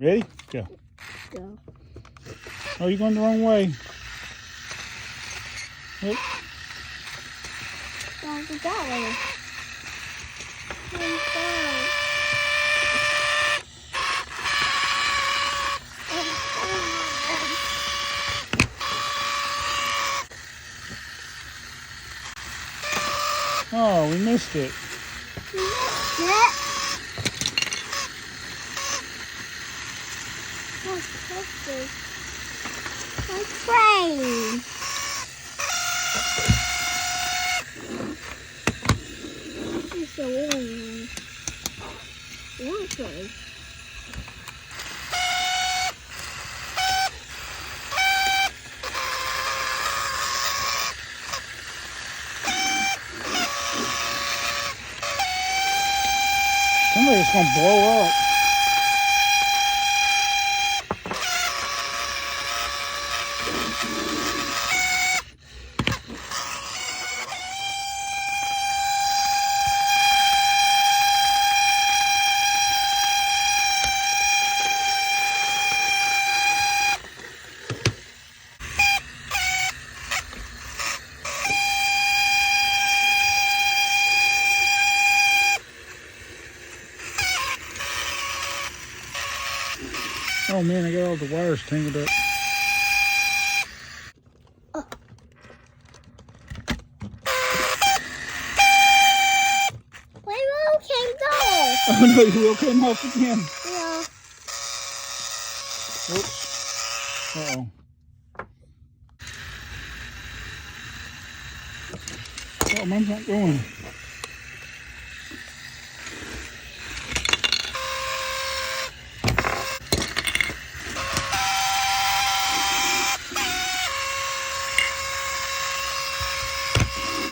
Ready? Go. Go. Oh, you're going the wrong way. Nope. Don't go that way. Oh, we missed it. What's this? A train. It's a long one. One train. Somebody's going to blow up. Oh man, I got all the wires tangled up. My wheel came down. Oh no, your wheel came off again. Yeah. Oops. Uh-oh. Oh, mine's not going.